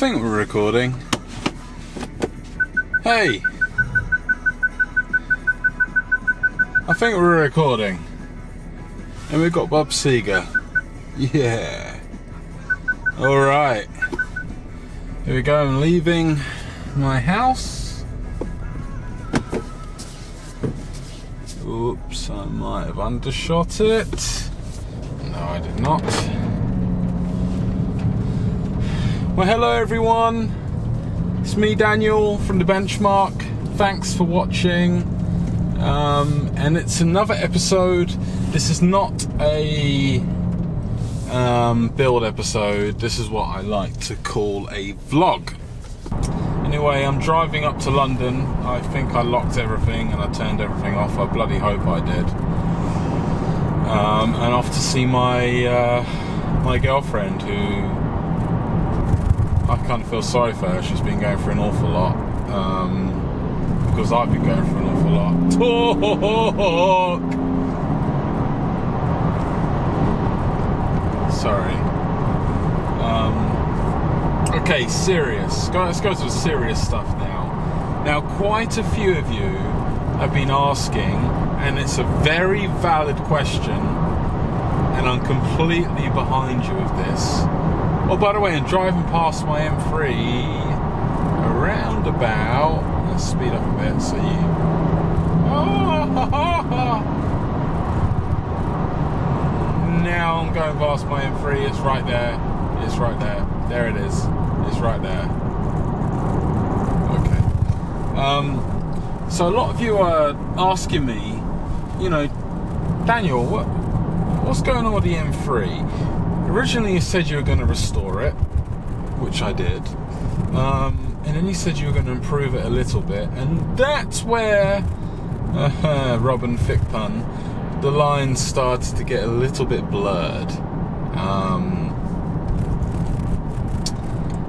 think we're recording. Hey! I think we're recording. And we've got Bob Seger. Yeah. Alright. Here we go, I'm leaving my house. Oops, I might have undershot it. No, I did not. Well, hello everyone. It's me, Daniel, from The Benchmark. Thanks for watching. And it's another episode. This is not a build episode. This is what I like to call a vlog. Anyway, I'm driving up to London. I think I locked everything and I turned everything off. I bloody hope I did. And off to see my my girlfriend, who I kind of feel sorry for her. She's been going through an awful lot. Because I've been going through an awful lot. Talk! Sorry. Okay, serious. Let's go to the serious stuff now. Now, quite a few of you have been asking, and it's a very valid question, and I'm completely behind you with this. Oh, by the way, I'm driving past my M3 around about. Let's speed up a bit so you. Now I'm going past my M3. It's right there. It's right there. There it is. It's right there. Okay. So a lot of you are asking me, you know, Daniel, what's going on with the M3? Originally you said you were going to restore it, which I did, and then you said you were going to improve it a little bit, and that's where, Robin Thick pun, the lines started to get a little bit blurred.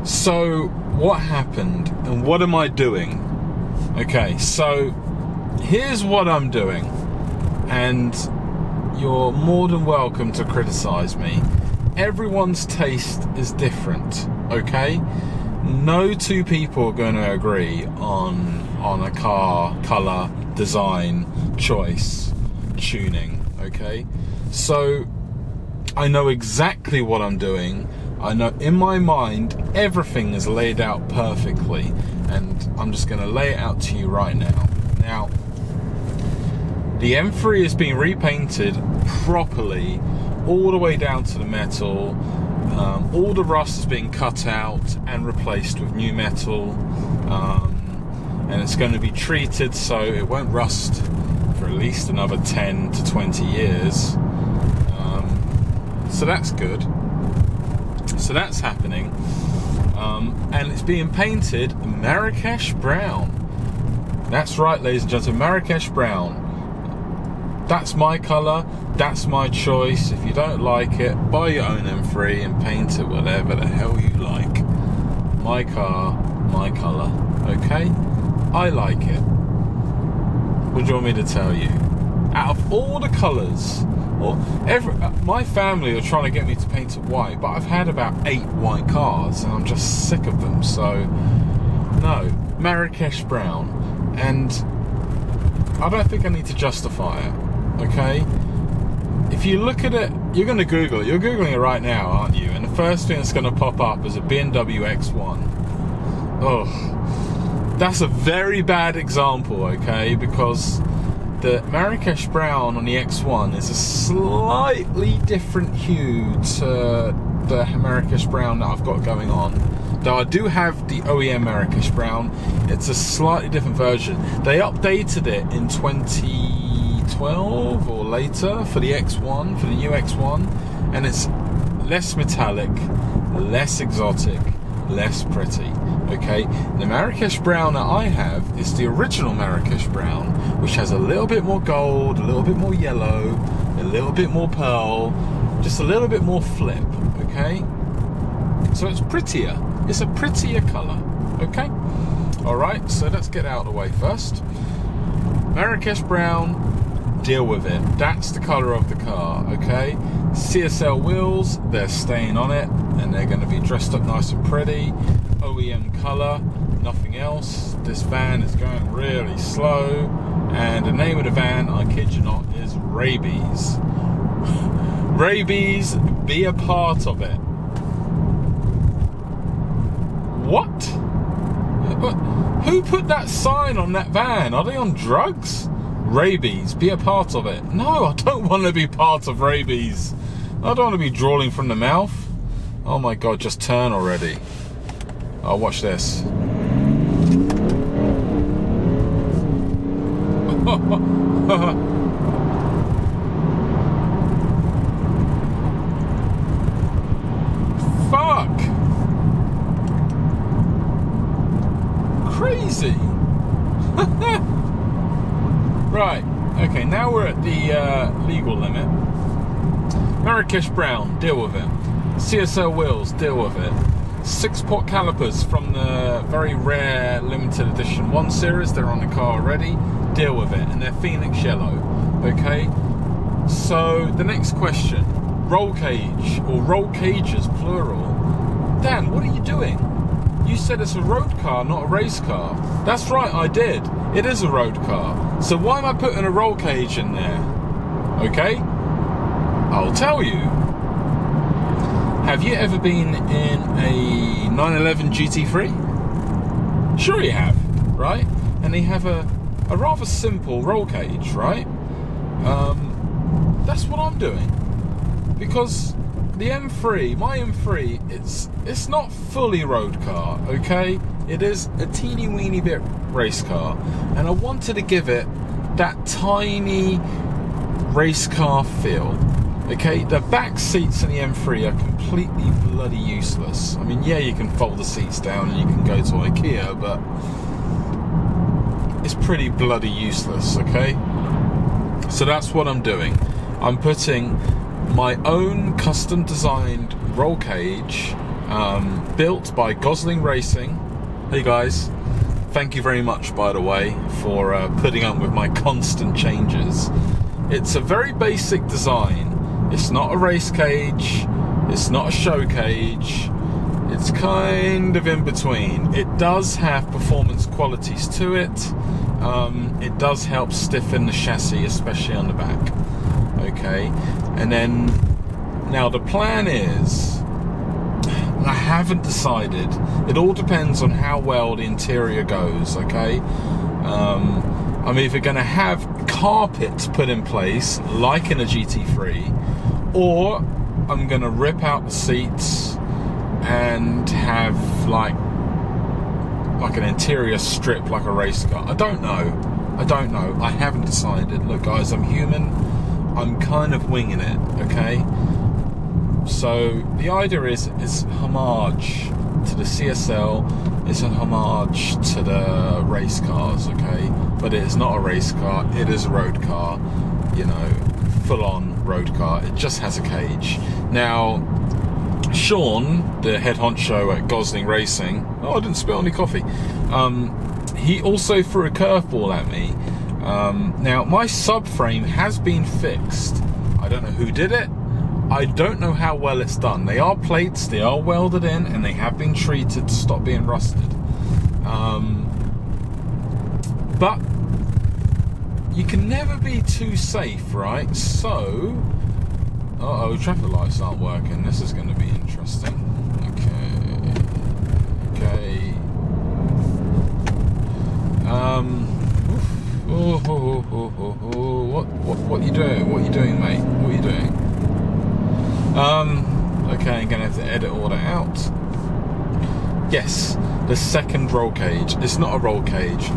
So what happened, and what am I doing? Okay, so here's what I'm doing, and you're more than welcome to criticize me. Everyone's taste is different, okay? No two people are going to agree on a car, colour, design, choice, tuning, okay? So I know exactly what I'm doing. I know in my mind everything is laid out perfectly, and I'm just going to lay it out to you right now. Now, the M3 is being repainted properly, all the way down to the metal. All the rust is being cut out and replaced with new metal, and it's going to be treated so it won't rust for at least another 10 to 20 years. So that's good. So that's happening, and it's being painted Marrakesh brown. That's right, ladies and gentlemen, Marrakesh brown. That's my colour, that's my choice. If you don't like it, buy your own M3 and paint it whatever the hell you like. My car, my colour, okay? I like it. What do you want me to tell you? Out of all the colours, my family are trying to get me to paint it white, but I've had about 8 white cars and I'm just sick of them. So, no, Marrakesh brown. And I don't think I need to justify it. Okay, if you look at it, you're going to Google it. You're Googling it right now, aren't you? And the first thing that's going to pop up is a BMW X1. Oh, that's a very bad example, okay? Because the Marrakesh brown on the X1 is a slightly different hue to the Marrakesh brown that I've got going on. Though I do have the OEM Marrakesh brown, it's a slightly different version. They updated it in 2012 or later for the X1, for the new X1, and it's less metallic, less exotic, less pretty. Okay, the Marrakesh brown that I have is the original Marrakesh brown, which has a little bit more gold, a little bit more yellow, a little bit more pearl, just a little bit more flip. Okay, so it's prettier. It's a prettier colour. Okay, all right. So let's get out of the way first. Marrakesh brown. Deal with it. That's the colour of the car. Okay. CSL wheels. They're staying on it, and they're going to be dressed up nice and pretty. OEM colour, nothing else. This van is going really slow, and the name of the van, I kid you not, is Rabies. Rabies, be a part of it. What? Who put that sign on that van? Are they on drugs? Rabies, be a part of it. No, I don't want to be part of Rabies. I don't want to be drooling from the mouth. Oh my God, just turn already. Oh, watch this. Fuck. Crazy. Right, okay, now we're at the legal limit. Marrakesh Brown, deal with it. CSL wheels, deal with it. 6-pot calipers from the very rare limited edition 1 series, they're on the car already, deal with it, and they're Phoenix yellow, okay? So, the next question, roll cage, or roll cages, plural. Dan, what are you doing? You said it's a road car, not a race car. That's right, I did. It is a road car. So why am I putting a roll cage in there? Okay? I'll tell you. Have you ever been in a 911 GT3? Sure you have, right? And they have a rather simple roll cage, right? That's what I'm doing. Because the M3, my M3, it's not fully road car, okay? It is a teeny weeny bit race car, and I wanted to give it that tiny race car feel. Okay, the back seats in the M3 are completely bloody useless. I mean, yeah, you can fold the seats down and you can go to IKEA, but it's pretty bloody useless, okay? So that's what I'm doing. I'm putting my own custom designed roll cage, built by Gosling Racing. Hey guys, thank you very much, by the way, for putting up with my constant changes. It's a very basic design. It's not a race cage, it's not a show cage, it's kind of in between. It does have performance qualities to it. It does help stiffen the chassis, especially on the back. Okay, and then now the plan is, I haven't decided. It all depends on how well the interior goes, okay? I'm either going to have carpet put in place, like in a GT3, or I'm going to rip out the seats and have like an interior strip like a race car. I don't know. I haven't decided. Look, guys, I'm human. I'm kind of winging it, okay? So the idea is homage to the CSL. It's a homage to the race cars, okay? But it is not a race car. It is a road car, you know, full-on road car. It just has a cage. Now, Sean, the head honcho at Gosling Racing, I didn't spill any coffee. He also threw a curveball at me. Now, my subframe has been fixed. I don't know who did it. I don't know how well it's done. They are plates, they are welded in, and they have been treated to stop being rusted. But you can never be too safe, right? So, uh-oh, traffic lights aren't working. This is going to be interesting. Okay. What you doing? What you doing, mate? What are you doing? Okay, I'm gonna have to edit all that out. Yes, the second roll cage. It's not a roll cage.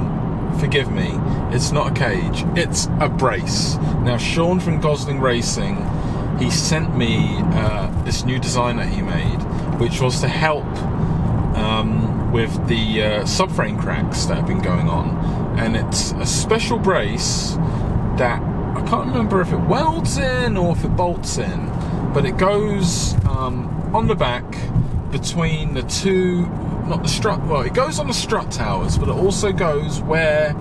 Forgive me. It's not a cage. It's a brace. Now, Sean from Gosling Racing, he sent me this new design that he made, which was to help with the subframe cracks that have been going on. And it's a special brace that I can't remember if it welds in or if it bolts in, but it goes on the back between the two, not the strut, well, it goes on the strut towers, but it also goes where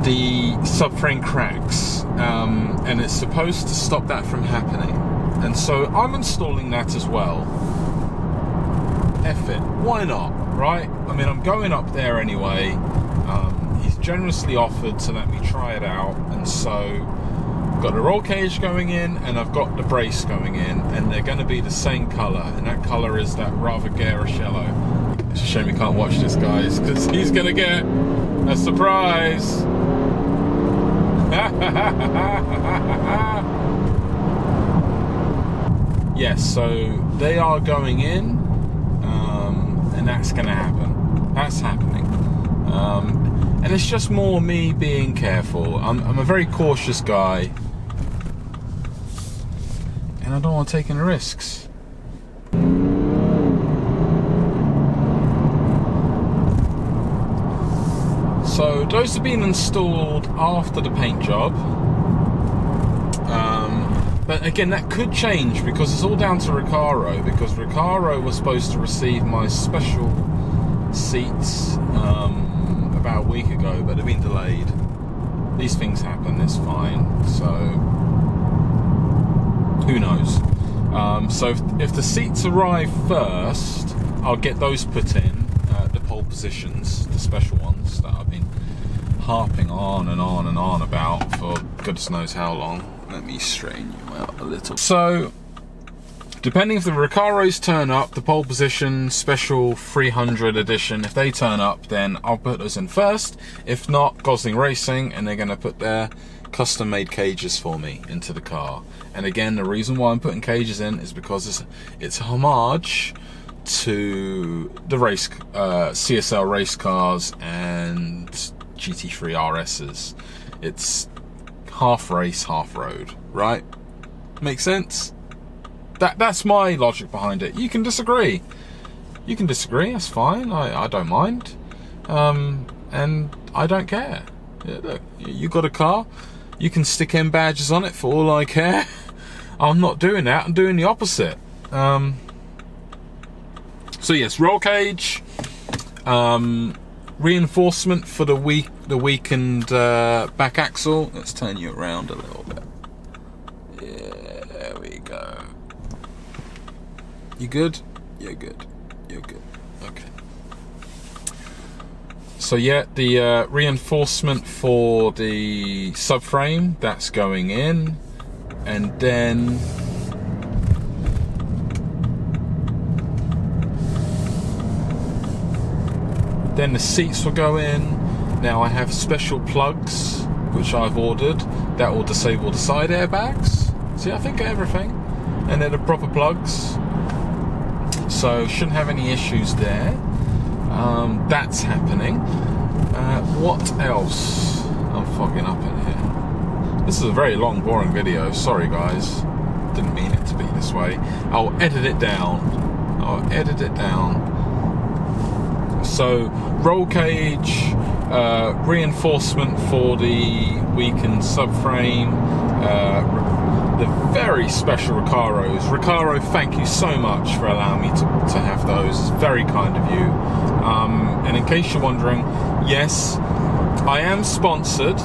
the subframe cracks, and it's supposed to stop that from happening. And so I'm installing that as well. F it, why not, right? I mean, I'm going up there anyway. He's generously offered to let me try it out, and so I've got the roll cage going in and I've got the brace going in, and they're going to be the same colour, and that colour is that rather garish yellow. It's a shame you can't watch this, guys, because he's going to get a surprise. Yes, so they are going in, and that's going to happen. That's happening. And it's just more me being careful. I'm a very cautious guy, and I don't want to take any risks. So those have been installed after the paint job. But again, that could change because it's all down to Recaro, because Recaro was supposed to receive my special seats about a week ago, but they've been delayed. These things happen, it's fine. So who knows? So if the seats arrive first, I'll get those put in, the pole positions, the special ones that I've been harping on and on and on about for goodness knows how long. Let me straighten you out a little. So, depending if the Recaros turn up, the pole position special 300 edition, if they turn up, then I'll put those in first. If not, Gosling Racing, and they're going to put their custom-made cages for me into the car. And again, the reason why I'm putting cages in is because it's a homage to the race CSL race cars and GT3 RSs. It's half race, half road, right? Makes sense? That's my logic behind it. You can disagree. You can disagree, that's fine. I don't mind. And I don't care. Yeah, look, you got a car, you can stick in badges on it for all I care. I'm not doing that, I'm doing the opposite. So yes, roll cage, reinforcement for the weakened back axle. Let's turn you around a little bit. Yeah, there we go. You good? You're good. You're good. Okay. So yeah, the reinforcement for the subframe, that's going in, and then the seats will go in. Now I have special plugs which I've ordered that will disable the side airbags. See, I think everything, and they're the proper plugs, so shouldn't have any issues there. That's happening. What else? I'm fogging up in here. This is a very long, boring video. Sorry guys, didn't mean it to be this way. I'll edit it down. I'll edit it down. So, roll cage, reinforcement for the weakened subframe, the very special Recaros. Recaro, thank you so much for allowing me to have those. It's very kind of you. And in case you're wondering, yes, I am sponsored,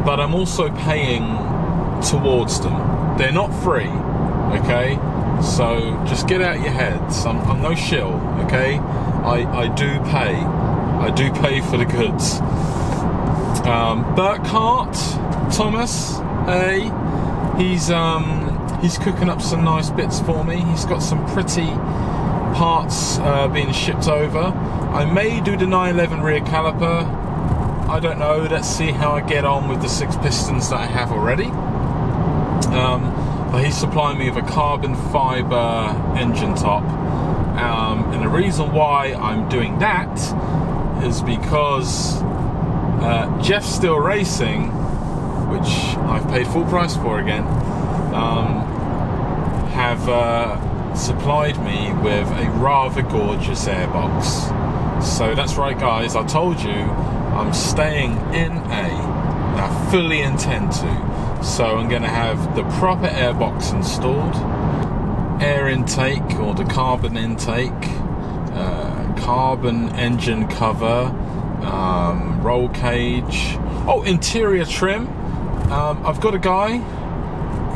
but I'm also paying towards them. They're not free, okay? So just get out your heads. I'm no shill, okay? I do pay. I do pay for the goods. Burkhart Thomas, hey, he's cooking up some nice bits for me. He's got some pretty parts being shipped over. I may do the 911 rear caliper. I don't know. Let's see how I get on with the 6 pistons that I have already. But he's supplying me with a carbon fiber engine top. And the reason why I'm doing that is because Jeff Still Racing, which I've paid full price for again, have supplied me with a rather gorgeous airbox. So that's right guys, I told you I'm staying in and I fully intend to. So I'm going to have the proper airbox installed, air intake or the carbon intake, carbon engine cover, roll cage, interior trim. I've got a guy,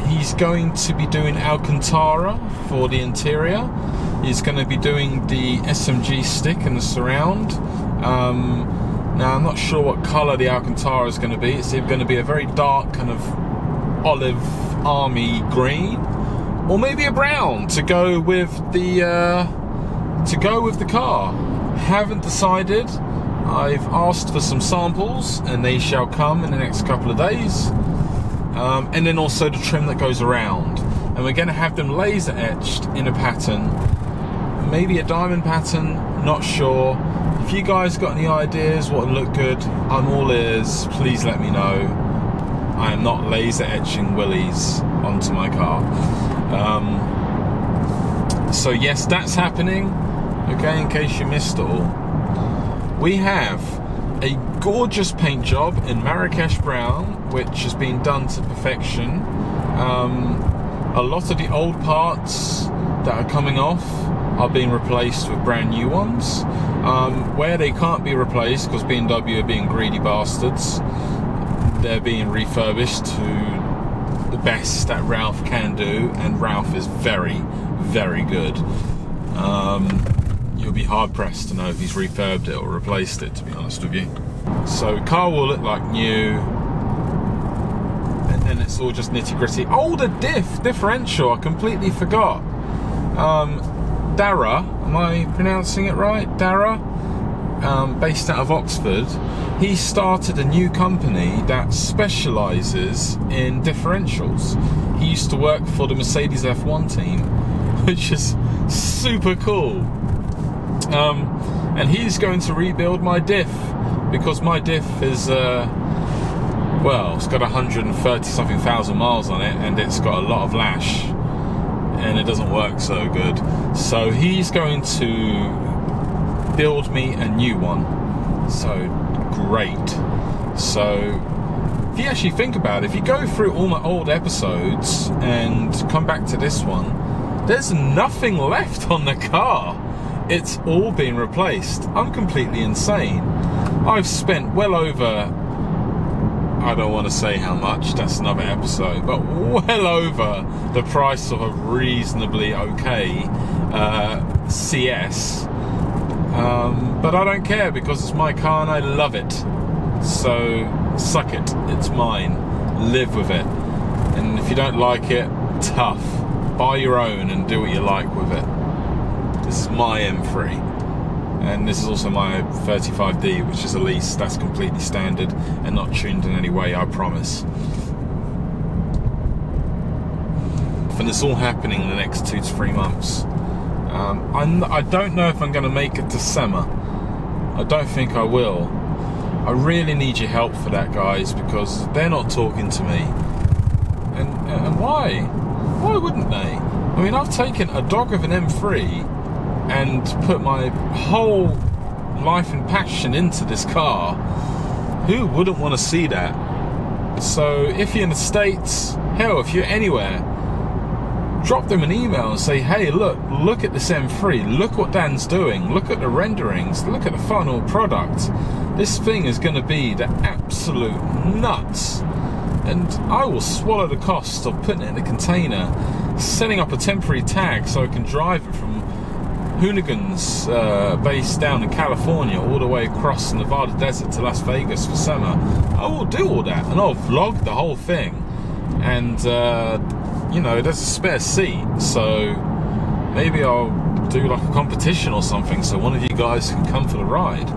he's going to be doing Alcantara for the interior, is going to be doing the SMG stick and the surround. Now I'm not sure what colour the Alcantara is going to be. It's either going to be a very dark kind of olive army green, or maybe a brown to go with the car. Haven't decided. I've asked for some samples, and they shall come in the next couple of days. And then also the trim that goes around, and we're going to have them laser etched in a pattern, maybe a diamond pattern, not sure. If you guys got any ideas what would look good, I'm all ears. Please let me know. I am not laser etching willies onto my car. So yes, that's happening. Okay, in case you missed it all, we have a gorgeous paint job in Marrakesh brown, which has been done to perfection. A lot of the old parts that are coming off are being replaced with brand new ones. Where they can't be replaced, because B&W are being greedy bastards, they're being refurbished to the best that Ralph can do, and Ralph is very, very good. You'll be hard pressed to know if he's refurbed it or replaced it, to be honest with you. So car will look like new, and then it's all just nitty gritty. Oh, the differential, I completely forgot. Dara, am I pronouncing it right? Dara, based out of Oxford, he started a new company that specialises in differentials. He used to work for the Mercedes F1 team, which is super cool. And he's going to rebuild my diff, because my diff is, well, it's got 130 something thousand miles on it, and it's got a lot of lash, and it doesn't work so good. So he's going to build me a new one. So great. So if you actually think about it, if you go through all my old episodes and come back to this one, there's nothing left on the car. It's all been replaced. I'm completely insane. I've spent well over, I don't want to say how much, that's another episode, but well over the price of a reasonably okay CS. But I don't care, because it's my car and I love it. So suck it, it's mine. Live with it. And if you don't like it, tough. Buy your own and do what you like with it. This is my M3, and this is also my 35D, which is a lease. That's completely standard and not tuned in any way, I promise. And it's all happening in the next 2 to 3 months. I don't know if I'm going to make it to SEMA. I don't think I will. I really need your help for that, guys, because they're not talking to me. And why? Why wouldn't they? I mean, I've taken a dog of an M3 and put my whole life and passion into this car. Who wouldn't want to see that? So if you're in the States, hell, if you're anywhere, drop them an email and say, hey, look at this M3, look what Dan's doing, look at the renderings, look at the final product. This thing is going to be the absolute nuts, and I will swallow the cost of putting it in a container, setting up a temporary tag so I can drive it from Hoonigans, based down in California, all the way across the Nevada desert to Las Vegas for SEMA. I will do all that, and I'll vlog the whole thing. And you know, there's a spare seat, so maybe I'll do like a competition or something, so one of you guys can come for the ride.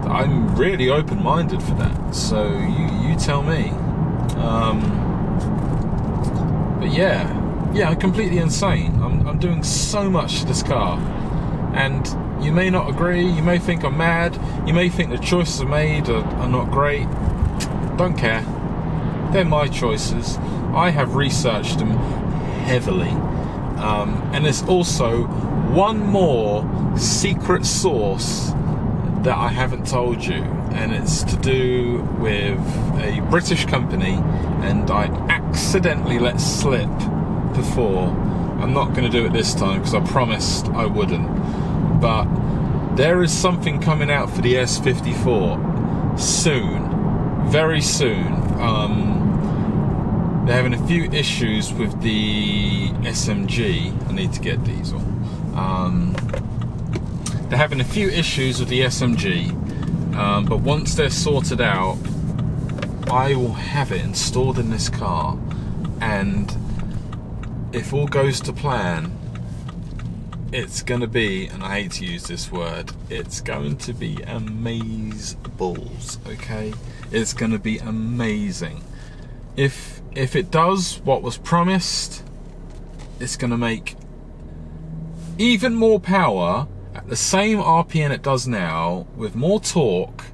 I'm really open-minded for that, so you tell me. But yeah, I'm completely insane. I'm doing so much to this car, and you may not agree, you may think I'm mad, you may think the choices I made are not great. Don't care. They're my choices. I have researched them heavily. And there's also one more secret source that I haven't told you, and it's to do with a British company, and I accidentally let slip before. I'm not going to do it this time because I promised I wouldn't, but there is something coming out for the S54 soon, very soon. They're having a few issues with the SMG. I need to get diesel. They're having a few issues with the SMG, but once they're sorted out, I will have it installed in this car, and if all goes to plan, it's going to be, and I hate to use this word, it's going to be amazeballs, okay? It's going to be amazing. If it does what was promised, it's going to make even more power at the same RPM it does now, with more torque.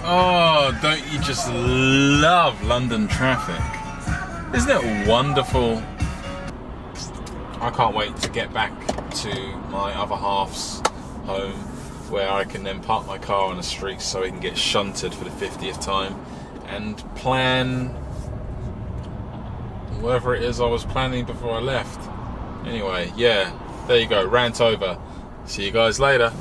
Oh, don't you just love London traffic? Isn't it wonderful? I can't wait to get back to my other half's home, where I can then park my car on the street so he can get shunted for the 50th time and plan whatever it is I was planning before I left. Anyway, yeah, there you go, rant over. See you guys later.